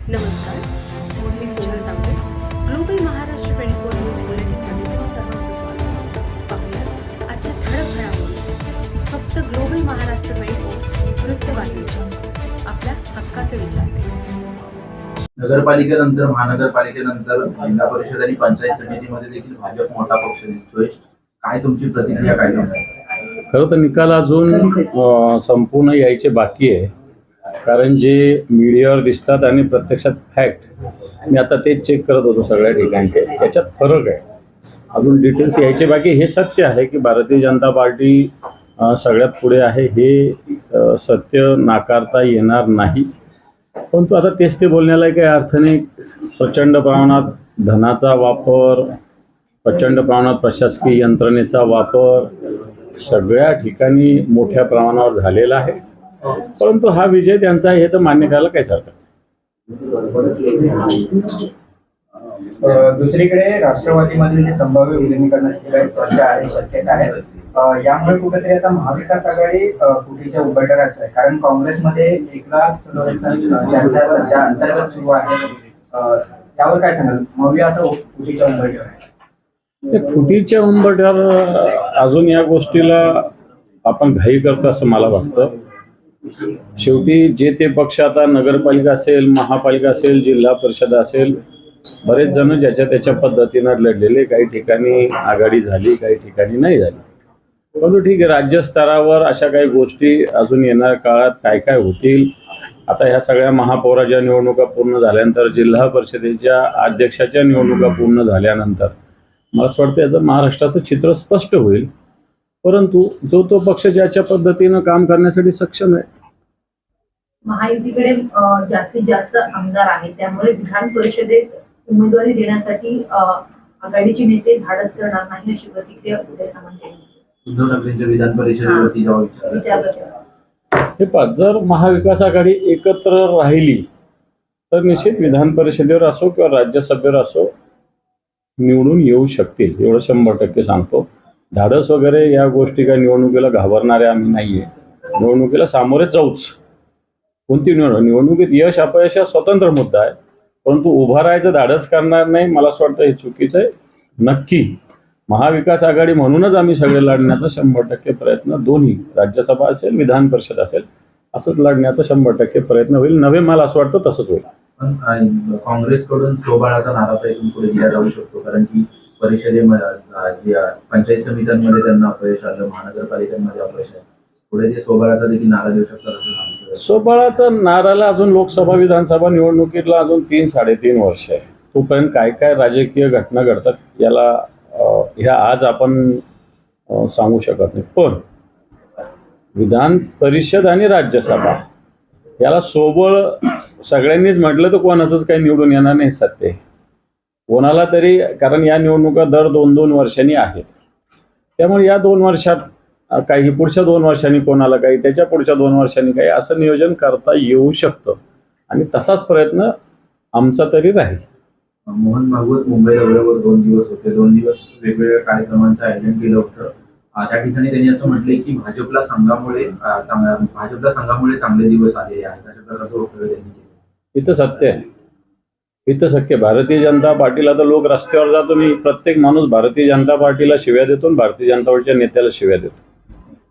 नमस्कार, मी सोनल तांबे. Global Maharashtra 24 news बुलेटिनमध्ये तुम्हा सर्वांचं स्वागत. पाहूया आजच्या ठळक घडामोडी. फक्त ग्लोबल महाराष्ट्र 24 वृत्तवाहिनीच्या आपल्या हक्काचे विचार. नगरपालिकेनंतर महानगरपालिकेनंतर जिल्हा परिषद आणि पंचायत समितीमध्ये देखील भाजप मोठा पक्ष दिसतोय. काय तुमची प्रतिक्रिया काय सांगताय? खरं तर निकाल अजून संपूर्ण यायचे बाकी आहे, कारण जे मीडियावर दिसतात आणि प्रत्यक्षात फॅक्ट, मी आता तेच चेक करत होतो सगळ्या ठिकाणचे, याच्यात फरक आहे. अजून डिटेल्स यायचे बाकी. हे सत्य आहे की भारतीय जनता पार्टी सगळ्यात पुढे आहे, हे सत्य नाकारता येणार नाही. परंतु आता तेच ते बोलण्याला काही अर्थ नाही. प्रचंड प्रमाणात धनाचा वापर, प्रचंड प्रमाणात प्रशासकीय यंत्रणेचा वापर सगळ्या ठिकाणी मोठ्या प्रमाणावर झालेला आहे. परंतु हा विजय त्यांचा हे तर मान्य करायला काहीच हरकत नाही. दुसरीकडे राष्ट्रवादीमध्ये जे संभाव्य विलीनीकरणाची काही चर्चा आहे, शक्यता आहे, यामुळे कुठेतरी आता महाविकास आघाडी फुटीच्या उंबरठ्यावर आहे. कारण काँग्रेसमध्ये एकनाथ चर्चा सध्या अंतर्गत सुरू आहे. त्यावर काय सांगाल? मग आता फुटीच्या उंबरठ्यावर आहे. फुटीच्या उंबरठ्यावर अजून या गोष्टीला आपण घाई करतो असं मला वाटतं. शेवटी जे ते पक्ष, आता नगरपालिका असेल, महापालिका असेल, जिल्हा परिषद असेल, बरेच जण ज्याच्या त्याच्या पद्धतीनं लढलेले. काही ठिकाणी आघाडी झाली, काही ठिकाणी नाही झाली. परंतु ठीक आहे, राज्यस्तरावर अशा काही गोष्टी अजून येणाऱ्या काळात काय काय होतील. आता ह्या सगळ्या महापौराच्या निवडणुका पूर्ण झाल्यानंतर, जिल्हा परिषदेच्या अध्यक्षाच्या निवडणुका पूर्ण झाल्यानंतर मला असं वाटतं याचं महाराष्ट्राचं चित्र स्पष्ट होईल. परंतु जो तो पक्ष ज्याच्या पद्धतीनं काम करण्यासाठी सक्षम आहे. महायुतीकडे जास्तीत जास्त आमदार आहेत, त्यामुळे विधान परिषदेत उमेदवारी देण्यासाठी आघाडीचे नेते धाडस करणार नाही, अशी प्रतिक्रिया उदय सामंत यांनी. उद्धव ठाकरेंच्या विधान परिषदेवरती जाऊ हे पहा, जर महाविकास आघाडी एकत्र राहिली तर निश्चित विधान परिषदेवर असो किंवा राज्यसभेवर असो निवडून येऊ शकतील, एवढं 100% सांगतो. धाडस वगैरे या गोष्टी काय निवडणुकीला घाबरणारे आम्ही नाहीये. निवडणुकीला सामोरे जाऊच. कोणती निवडणुकीत यश अपयश हा स्वतंत्र मुद्दा आहे, परंतु उभा राहायचं धाडस करणार नाही, मला असं वाटतं हे चुकीचं आहे. नक्की महाविकास आघाडी म्हणूनच आम्ही सगळे लढण्याचा 100% प्रयत्न, दोन्ही राज्यसभा असेल, विधान परिषद असेल, असंच लढण्याचा 100% प्रयत्न होईल. नवे मला असं वाटतं तसंच होईल. पण काँग्रेसकडून शोभाळाचा नारा इथून पुढे दिला जाऊ शकतो, कारण की परिषदेमध्ये, पंचायत समित्यांमध्ये त्यांना अपयश आलं, महानगरपालिकांमध्ये अपयश आहे. पुढे जे सोबाळाचा देखील नारा देऊ शकतात असं सांगितलं. सोबाळाचा नाराला अजून लोकसभा विधानसभा निवडणुकीला अजून 3-3.5 वर्ष आहे. तोपर्यंत काय काय राजकीय घटना घडतात याला ह्या आज आपण सांगू शकत नाही. पण विधान परिषद आणि राज्यसभा याला सोबळ सगळ्यांनीच म्हटलं तर कोणाचंच काही निवडून येणार नाही सत्य कोणाला तरी, कारण या निवडणुका दर 2-2 वर्षांनी आहेत. त्यामुळे या 2 वर्षात काही, पुढच्या 2 वर्षांनी कोणाला काही, त्याच्या पुढच्या 2 वर्षांनी काही, असं नियोजन करता येऊ शकतं आणि तसाच प्रयत्न आमचा तरी राहील. मोहन भागवत मुंबई दौऱ्यावर 2 दिवस होते. 2 दिवस वेगवेगळ्या कार्यक्रमांचं आयोजन केलं होतं. त्या ठिकाणी त्यांनी असं म्हटलंय की भाजपला संघामुळे चांगले दिवस आलेले आहेत, अशा प्रकारचं वक्तव्य त्यांनी केलं. इथं सत्य आहे, इथं शक्य. भारतीय जनता पार्टीला तर लोक रस्त्यावर जातो, मी प्रत्येक माणूस भारतीय जनता पार्टीला शिव्या देतो, भारतीय जनता पार्टीच्या नेत्याला शिव्या देतो.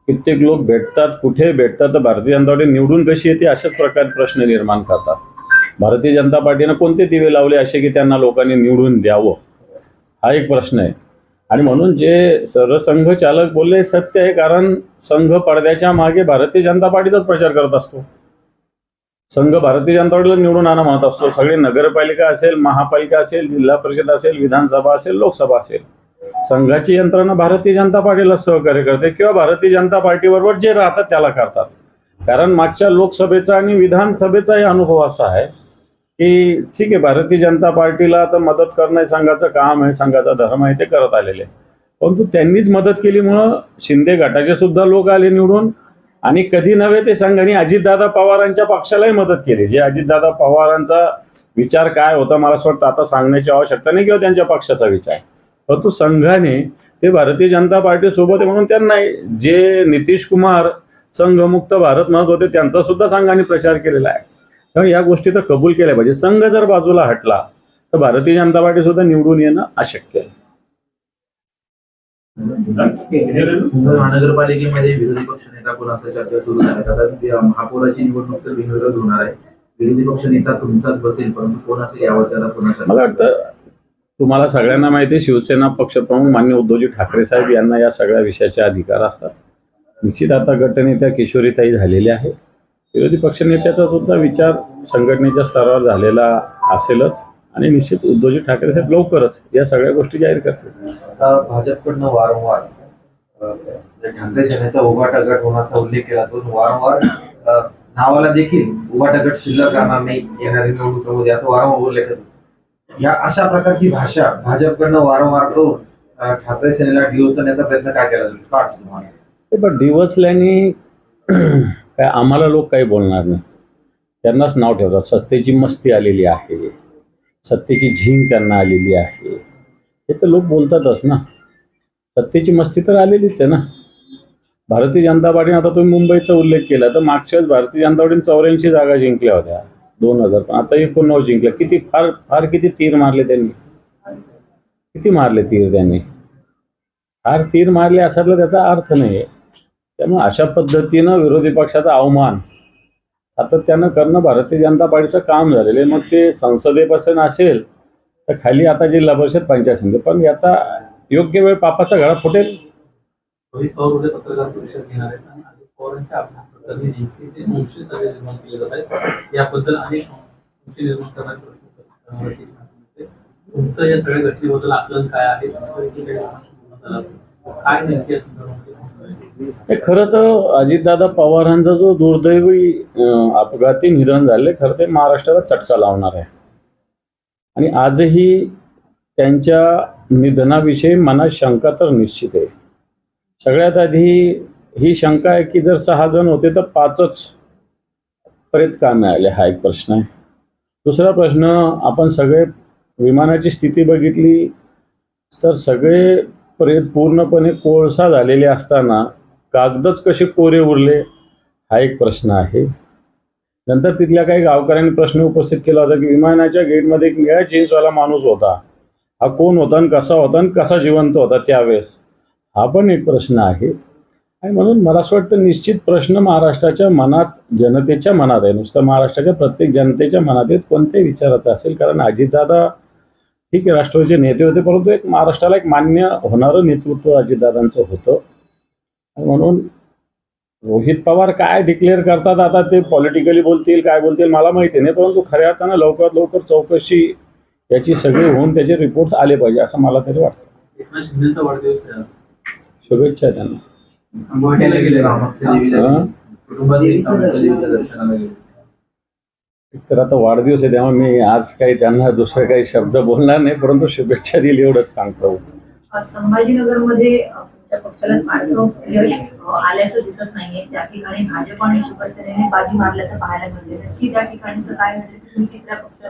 कित्येक लोक भेटतात, कुठे भेटतात, तर भारतीय जनता पार्टी निवडून कशी येते अशाच प्रकारे प्रश्न निर्माण करतात. भारतीय जनता पार्टीनं कोणते दिवे लावले असे की त्यांना लोकांनी निवडून द्यावं, हा एक प्रश्न आहे. आणि म्हणून जे सरसंघ चालक बोलले सत्य आहे, कारण संघ पडद्याच्या मागे भारतीय जनता पार्टीचाच प्रचार करत असतो. संघ भारतीय जनता पार्टीला निवडून आणा म्हणत असतो. सगळे नगरपालिका असेल, महापालिका असेल, जिल्हा परिषद असेल, विधानसभा असेल, लोकसभा असेल, संघाची यंत्रणा भारतीय जनता पार्टीला सहकार्य करते किंवा भारतीय जनता पार्टीबरोबर जे राहतात त्याला करतात. कारण मागच्या लोकसभेचा आणि विधानसभेचाही अनुभव असा आहे की ठीक आहे, भारतीय जनता पार्टीला आता मदत करणं संघाचं काम आहे, संघाचा धर्म आहे, ते करत आलेले. परंतु त्यांनीच मदत केलीमुळं शिंदे गटाचे सुद्धा लोक आले निवडून. आणि कधी नव्हे ते संघाने अजितदादा पवारांच्या पक्षालाही मदत केली. जे अजितदादा पवारांचा विचार काय होता मला असं वाटतं आता सांगण्याची आवश्यकता नाही, किंवा त्यांच्या पक्षाचा विचार, परंतु संघाने ते भारतीय जनता पार्टी सोबत म्हणून त्यांना, जे नितीश कुमार संघमुक्त भारत म्हणत होते त्यांचा सुद्धा संघाने प्रचार केलेला आहे. त्यामुळे या गोष्टी तर कबूल केल्या पाहिजे. संघ जर बाजूला हटला तर भारतीय जनता पार्टी सुद्धा निवडून येणं अशक्य आहे. मुंबई महानगरपालिकेमध्ये विरोधी पक्ष नेता कोणाचा चर्चा सुरू झाल्या. आता महापौराची निवडणूक तर बिनविरोध होणार आहे. विरोधी पक्ष नेता तुमचाच बसेल, परंतु कोण असेल यावर त्याला कोणाचा मला वाटतं तुम्हाला सगळ्यांना माहिती आहे, शिवसेना पक्षप्रमुख मान्य उद्धवजी ठाकरे साहेब यांना या सगळ्या विषयाचे अधिकार असतात. निश्चित आता गटनेत्या किशोरीताई झालेल्या आहे. विरोधी पक्षनेत्याचा सुद्धा विचार संघटनेच्या स्तरावर झालेला असेलच आणि निश्चित उद्धवजी ठाकरे साहेब लवकरच या सगळ्या गोष्टी जाहीर करतील. आता भाजपकडनं वारंवार ठाकरे सेनेचा उभाटा गट होण्याचा उल्लेख केला तो वारंवार नावाला देखील उभाटा गट शिल्लक राहणार नाही येणाऱ्या निवडणुकीमध्ये असं वारंवार उल्लेख होतो. या अशा प्रकारची भाषा भाजपकडनं वारंवार करून ठाकरे सेनेला डिवचण्याचा प्रयत्न काय केला जाईल, का वाटतं तुम्हाला? पण डिवसल्याने काय आम्हाला लोक काही बोलणार नाही. त्यांनाच नाव ठेवतात. सत्तेची मस्ती आलेली आहे, सत्तेची झिंग त्यांना आलेली आहे, हे तर लोक बोलतातच ना. सत्तेची मस्ती तर आलेलीच आहे ना. भारतीय जनता पार्टीने आता तुम्ही मुंबईचा उल्लेख केला तर मागच्याच भारतीय जनता पार्टीने 84 जागा जिंकल्या होत्या 2000, पण आता 89 जिंकल्या. किती फार फार किती तीर मारले त्यांनी, किती मारले तीर त्यांनी, फार तीर मारले असातला त्याचा अर्थ नाही आहे. त्यामुळे अशा पद्धतीनं विरोधी पक्षाचा अवमान सातत्यानं करणं भारतीय जनता पार्टीचं काम झालेलं आहे. मग ते संसदेपासून असेल तर खाली आता जिल्हा परिषद पंचायत समिती, पण याचा योग्य वेळ पापाचा घडा फुटेल. रोहित पवार उद्या पत्रकार परिषद घेणार आहेत आणि अजित पवारांच्या आपल्या नेमके जे संशय सगळे निर्माण केले जात आहेत याबद्दल अनेक संशय निर्माण करण्याचे प्रश्न. तुमचं या सगळ्या घटनेबद्दल आकलन काय आहे, काय नेमके या संदर्भामध्ये? खरं तर अजितदादा पवारांचा जो दुर्दैवी अपघाती निधन झाले, खरं ते महाराष्ट्राला चटका लावणार आहे. आणि आजही त्यांच्या निधनाविषयी मनात शंका तर निश्चित आहे. सगळ्यात आधी ही शंका आहे की जर 6 जण होते तर 5च प्रेत का मिळाले, हा एक प्रश्न आहे. दुसरा प्रश्न, आपण सगळे विमानाची स्थिती बघितली तर सगळे प्रेत पूर्णपणे कोळसा झालेले असताना कागदच कसे कोरे उरले, हा एक प्रश्न आहे. नंतर तिथल्या काही गावकऱ्यांनी प्रश्न उपस्थित केला होता की विमानाच्या गेटमध्ये एक निळ्या जीन्सवाला माणूस होता, हा कोण होता आणि कसा होता आणि कसा जिवंत होता त्यावेळेस, हा पण एक प्रश्न आहे. आणि म्हणून मला असं वाटतं निश्चित प्रश्न महाराष्ट्राच्या मनात, जनतेच्या मनात आहे. नुसतं महाराष्ट्राच्या प्रत्येक जनतेच्या मनात आहेत, कोणत्याही विचाराचं असेल. कारण अजितदादा ठीक आहे राष्ट्रवादीचे नेते होते, परंतु एक महाराष्ट्राला एक मान्य होणारं नेतृत्व अजितदादांचं होतं. म्हणून रोहित पवार काय डिक्लेअर करतात आता ते पॉलिटिकली बोलतील काय बोलतील मला माहिती नाही, परंतु खऱ्या अर्थानं लवकरात लवकर चौकशी याची सगळी होऊन त्याचे रिपोर्ट्स आले पाहिजे असं मला तरी वाटतं. एकनाथ शिंदेचा वाढदिवस आहे. शुभेच्छा आहे त्यांना. आंबोट्याला गेले, रामाख्या देवीला कुटुंबासहित रामाख्या देवीच्या दर्शनाला गेले. तर आता वाढदिवस आहे त्यामुळे मी आज काही त्यांना दुसरे काही शब्द बोलणार नाही, परंतु शुभेच्छा दिली एवढंच सांगतो. संभाजीनगरमध्ये तुमच्या पक्षाला फारसं यश आल्याचं दिसत नाहीये. त्या ठिकाणी भाजप आणि शिवसेनेने बाजी मारल्याचं पाहायला मिळते. नक्की त्या ठिकाणचं काय म्हणजे तुम्ही तिसऱ्या पक्ष?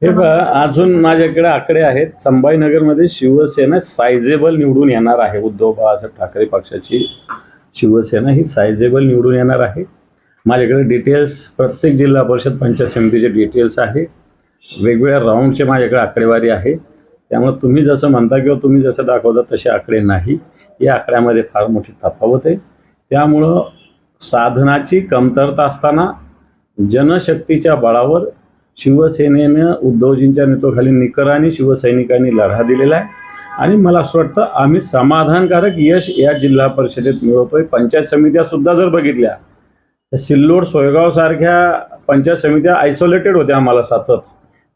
हे बघा, अजून माझ्याकडे आकडे आहेत. संभाजीनगरमध्ये शिवसेना सायझेबल निवडून येणार आहे. उद्धव बाळासाहेब ठाकरे पक्षाची शिवसेना ही सायझेबल निवडून येणार आहे. माझ्याकडे डिटेल्स, प्रत्येक जिल्हा परिषद पंचायत समितीचे डिटेल्स आहे, वेगवेगळ्या राऊंडचे माझ्याकडे आकडेवारी आहे. त्यामुळे तुम्ही जसं म्हणता किंवा तुम्ही जसं दाखवता तसे आकडे नाही, या आकड्यामध्ये फार मोठी तफावत आहे. त्यामुळं साधनाची कमतरता असताना जनशक्तीच्या बळावर शिवसेनेनं उद्धवजींच्या नेतृत्वाखाली निकराने शिवसैनिकांनी लढा दिलेला आहे आणि मला असं वाटतं आम्ही समाधानकारक यश या जिल्हा परिषदेत मिळवतोय. पंचायत समित्या सुद्धा जर बघितल्या तर सिल्लोड, सोयगाव सारख्या पंचायत समित्या आयसोलेटेड होत्या आम्हाला सतत,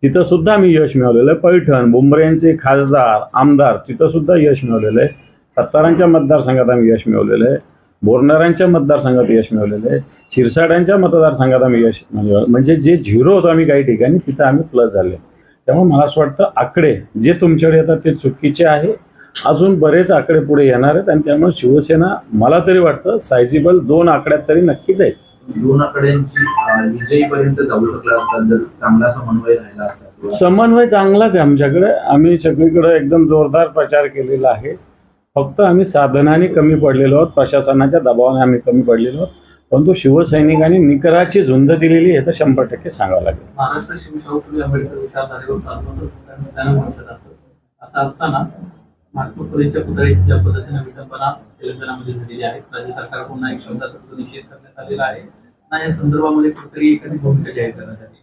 तिथं सुद्धा आम्ही यश मिळवलेलं आहे. पैठण, बुंबऱ्यांचे खासदार, आमदार, तिथं सुद्धा यश मिळवलेलं आहे. सातारांच्या मतदारसंघात आम्ही यश मिळवलेलं आहे. बोरनाऱ्यांच्या मतदारसंघात यश मिळवलेलं आहे. शिरसाड्यांच्या मतदारसंघात आम्ही यश मिळवलं, म्हणजे जे झिरो होतं आम्ही काही ठिकाणी तिथं आम्ही प्लस झाले. त्यामुळे मला असं वाटतं आकडे जे तुमच्याकडे येतात ते चुकीचे आहे. अजून बरेच आकडे पुढे येणार आहेत आणि त्यामुळे शिवसेना मला तरी वाटतं सायझेबल 2 आकड्यात तरी नक्कीच आहे. 2 आकड्यांची विजयीपर्यंत जाऊ शकला असतात जर चांगला समन्वय राहिला असता. समन्वय चांगलाच आहे आमच्याकडे. आम्ही सगळीकडे एकदम जोरदार प्रचार केलेला आहे. फक्त आम्ही साधनाने कमी पडलेलो आहोत, प्रशासनाच्या दबावाने आम्ही कमी पडलेलो आहोत. परंतु शिवसैनिकांनी निकराची झुंज दिलेली आहे तर 100% सांगावं लागेल. महाराष्ट्र शिवशाहू फुले आंबेडकर विचारधारेवर चालवत असं त्यानं म्हटलं जातं. असं असताना महात्मा फुलेंच्या पुतळ्याची ज्या पद्धतीने विटंबना तेलंगणामध्ये झालेली आहे, राज्य सरकार पुन्हा एक शब्दाचा निषेध करण्यात आलेला आहे ना, या संदर्भामध्ये कुठेतरी एखादी भूमिका जाहीर करण्यात आली.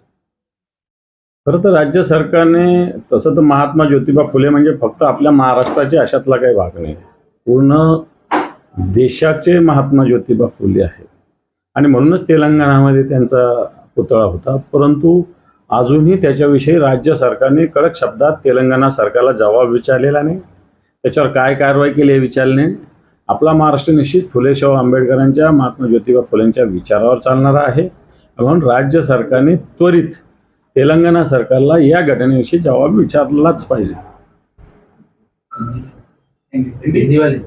खरं तर राज्य सरकारने तसं तर महात्मा ज्योतिबा फुले म्हणजे फक्त आपल्या महाराष्ट्राचे अशातला काही भाग नाही, पूर्ण देशाचे महात्मा ज्योतिबा फुले आहेत आणि म्हणूनच तेलंगणामध्ये त्यांचा पुतळा होता. परंतु अजूनही त्याच्याविषयी राज्य सरकारने कडक शब्दात तेलंगणा सरकारला जबाब विचारलेला नाही, त्याच्यावर काय कारवाई केली हे विचारले. आपला महाराष्ट्र निश्चित फुले शाहू आंबेडकरांच्या महात्मा ज्योतिबा फुलेंच्या विचारावर चालणारा आहे. म्हणून राज्य सरकारने त्वरित तेलंगणा सरकारला या घटनेविषयी जबाब विचारलाच पाहिजे. भेंडीवाले